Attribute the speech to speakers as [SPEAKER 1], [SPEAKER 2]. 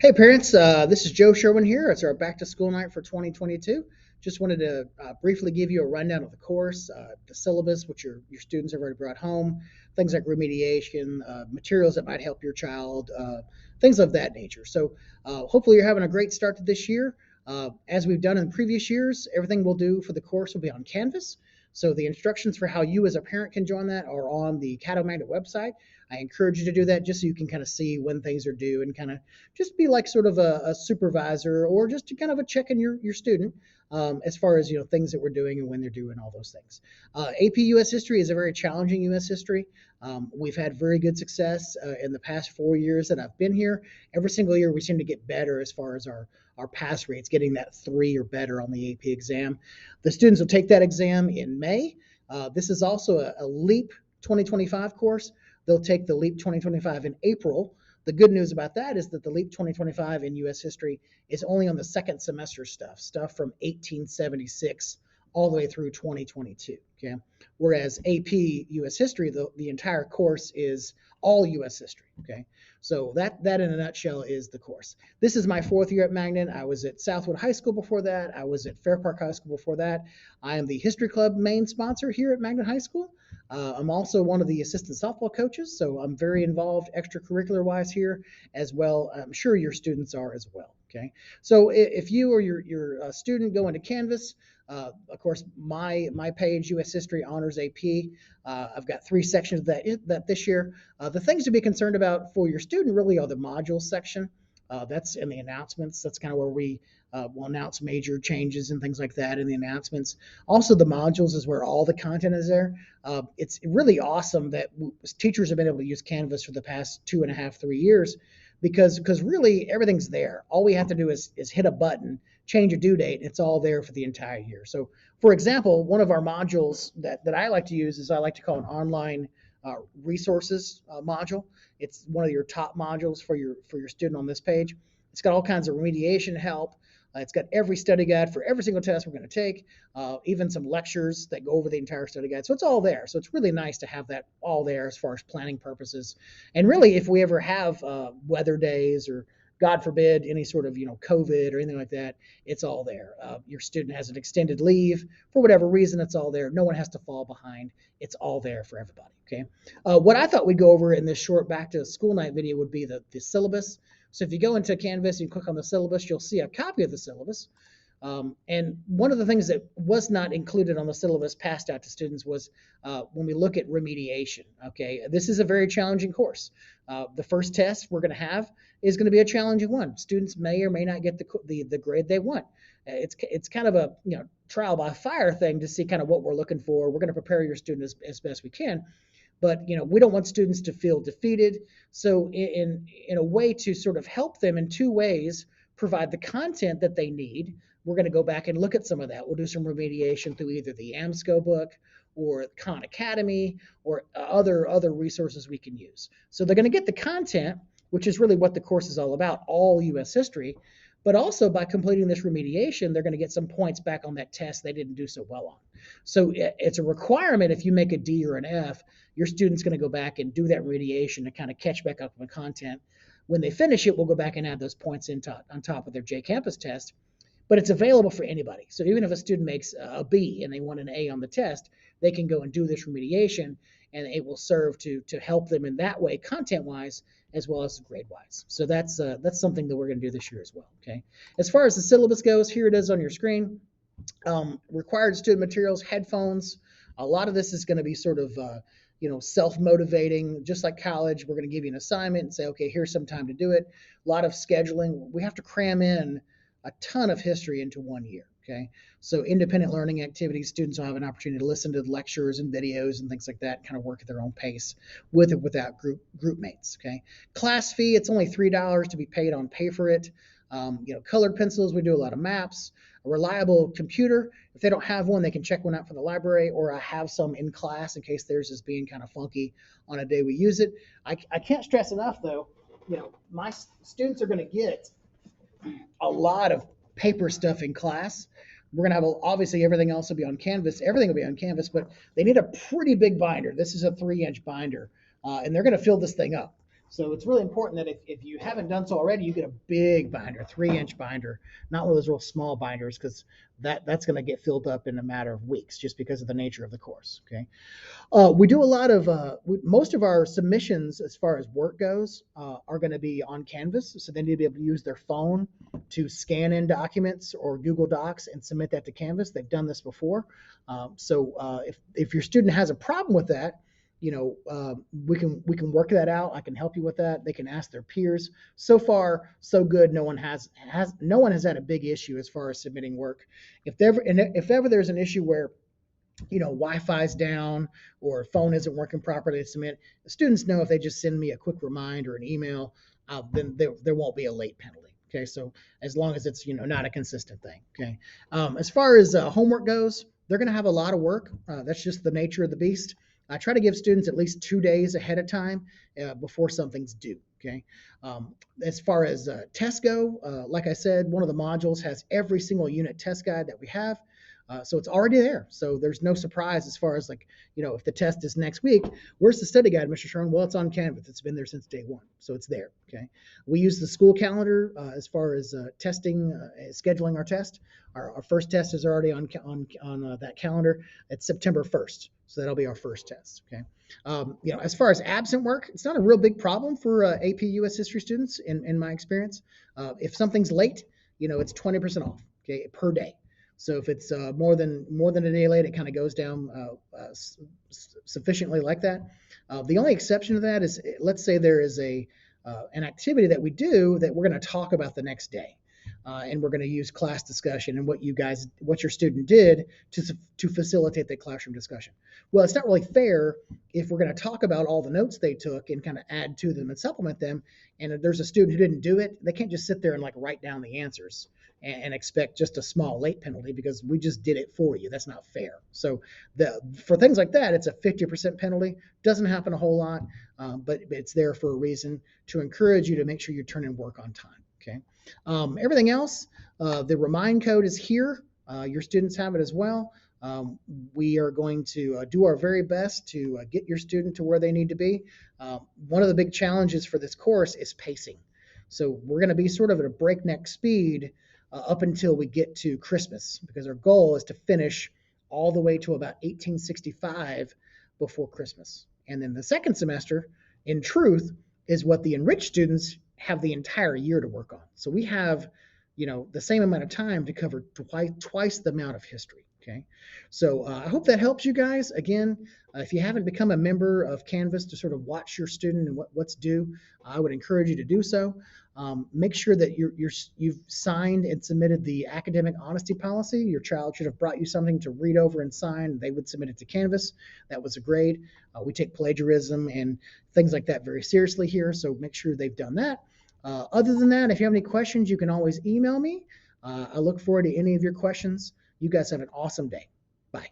[SPEAKER 1] Hey parents, this is Joe Sherwin here. It's our back to school night for 2022. Just wanted to briefly give you a rundown of the course, the syllabus, which your students have already brought home, things like remediation, materials that might help your child, things of that nature. So hopefully you're having a great start to this year. As we've done in previous years, everything we'll do for the course will be on Canvas. So the instructions for how you as a parent can join that are on the Caddo Magnet website. I encourage you to do that just so you can kind of see when things are due and kind of just be like sort of a supervisor or just to kind of a check in your student as far as things that we're doing and when they're doing all those things. AP U.S. history is a very challenging U.S. history. We've had very good success in the past 4 years that I've been here. Every single year we seem to get better as far as our pass rates, getting that 3 or better on the AP exam. The students will take that exam in May. This is also a LEAP 2025 course. They'll take the LEAP 2025 in April. The good news about that is that the LEAP 2025 in U.S. history is only on the second semester stuff from 1876 all the way through 2022. Okay, whereas AP U.S. history, the entire course is all U.S. history. Okay, so that in a nutshell is the course. This is my 4th year at Magnet. I was at Southwood High School before that. I was at Fair Park High School before that. I am the History Club main sponsor here at Magnet High School. I'm also one of the assistant softball coaches, so I'm very involved extracurricular wise here as well. I'm sure your students are as well. Okay, so if you or your student go into Canvas, of course, my page, U.S. History Honors AP, I've got 3 sections of that this year. The things to be concerned about for your student really are the module section. That's in the announcements. That's kind of where we will announce major changes and things like that in the announcements. Also, the modules is where all the content is there. It's really awesome that teachers have been able to use Canvas for the past 2.5, 3 years because really everything's there. All we have to do is hit a button, change a due date, and it's all there for the entire year. So, for example, one of our modules that I like to use is I like to call an online resources module. It's one of your top modules for your student on this page. It's got all kinds of remediation help. It's got every study guide for every single test we're going to take, even some lectures that go over the entire study guide. So it's all there. So it's really nice to have that all there as far as planning purposes. And really, if we ever have weather days or God forbid any sort of COVID or anything like that, it's all there. Your student has an extended leave for whatever reason, it's all there. No one has to fall behind. It's all there for everybody. Okay. What I thought we'd go over in this short back to school night video would be the syllabus. So if you go into Canvas and click on the syllabus, you'll see a copy of the syllabus. And one of the things that was not included on the syllabus passed out to students was when we look at remediation. Okay, this is a very challenging course. The first test we're going to have is going to be a challenging one. Students may or may not get the grade they want. It's kind of a trial by fire thing to see kind of what we're looking for. We're going to prepare your student as best we can. But we don't want students to feel defeated. So in a way to sort of help them in 2 ways, provide the content that they need. We're going to go back and look at some of that. We'll do some remediation through either the AMSCO book or Khan Academy or other resources we can use. So they're going to get the content, which is really what the course is all about, all U.S. history. But also by completing this remediation, they're going to get some points back on that test they didn't do so well on. So it's a requirement if you make a D or an F, your student's going to go back and do that remediation to kind of catch back up on the content. When they finish it, we'll go back and add those points on top of their J-Campus test. But it's available for anybody. So even if a student makes a B and they want an A on the test, they can go and do this remediation, and it will serve to help them in that way, content-wise, as well as grade-wise. So that's something that we're going to do this year as well. Okay. As far as the syllabus goes, here it is on your screen. Required student materials, headphones. A lot of this is going to be sort of self-motivating, just like college. We're going to give you an assignment and say, okay, here's some time to do it. A lot of scheduling. We have to cram in a ton of history into 1 year. Okay, so independent learning activities, students will have an opportunity to listen to lectures and videos and things like that, kind of work at their own pace with or without group mates. Okay, class fee, it's only $3 to be paid on pay for it. Colored pencils, we do a lot of maps. A reliable computer, if they don't have one, they can check one out from the library, or I have some in class in case theirs is being kind of funky on a day we use it. I can't stress enough though, my students are going to get a lot of paper stuff in class. We're going to have obviously everything else will be on Canvas. Everything will be on Canvas, but they need a pretty big binder. This is a 3-inch binder, and they're going to fill this thing up. So it's really important that if you haven't done so already, you get a big binder, 3-inch binder, not one of those real small binders, because that's going to get filled up in a matter of weeks just because of the nature of the course. Okay. We do a lot of most of our submissions as far as work goes are going to be on Canvas, so they need to be able to use their phone to scan in documents or Google Docs and submit that to Canvas. They've done this before, so if your student has a problem with that, we can work that out. I can help you with that. They can ask their peers. So far, so good. No one has had a big issue as far as submitting work. If ever there's an issue where Wi-Fi's down or phone isn't working properly to submit, the students know if they just send me a quick reminder or an email, then there won't be a late penalty. Okay, so as long as it's not a consistent thing. Okay, as far as homework goes, they're going to have a lot of work. That's just the nature of the beast. I try to give students at least 2 days ahead of time before something's due. Okay, as far as tests go, like I said, one of the modules has every single unit test guide that we have. So it's already there. So there's no surprise as far as if the test is next week, where's the study guide, Mr. Sherwin? Well, it's on Canvas. It's been there since day one. So it's there. Okay. We use the school calendar as far as testing, scheduling our test. Our first test is already on that calendar. It's September 1st. So that'll be our first test. Okay. As far as absent work, it's not a real big problem for AP US history students in my experience. If something's late, it's 20% off, okay, per day. So if it's more than a day late, it kind of goes down sufficiently like that. The only exception to that is, let's say there is an activity that we do that we're going to talk about the next day, and we're going to use class discussion and what your student did to facilitate the classroom discussion. Well, it's not really fair if we're going to talk about all the notes they took and kind of add to them and supplement them, and if there's a student who didn't do it, they can't just sit there and write down the answers and expect just a small late penalty because we just did it for you. That's not fair. So for things like that, it's a 50% penalty. Doesn't happen a whole lot, but it's there for a reason to encourage you to make sure you turn in work on time. Okay. Everything else, the remind code is here. Your students have it as well. We are going to do our very best to get your student to where they need to be. One of the big challenges for this course is pacing. So we're going to be sort of at a breakneck speed up until we get to Christmas, because our goal is to finish all the way to about 1865 before Christmas. And then the second semester, in truth, is what the enriched students have the entire year to work on. So we have, the same amount of time to cover twice the amount of history. Okay, so I hope that helps you guys. Again, if you haven't become a member of Canvas to sort of watch your student and what's due, I would encourage you to do so. Make sure that you've signed and submitted the academic honesty policy. Your child should have brought you something to read over and sign. They would submit it to Canvas. That was a grade. We take plagiarism and things like that very seriously here, so make sure they've done that. Other than that, if you have any questions, you can always email me. I look forward to any of your questions. You guys have an awesome day. Bye.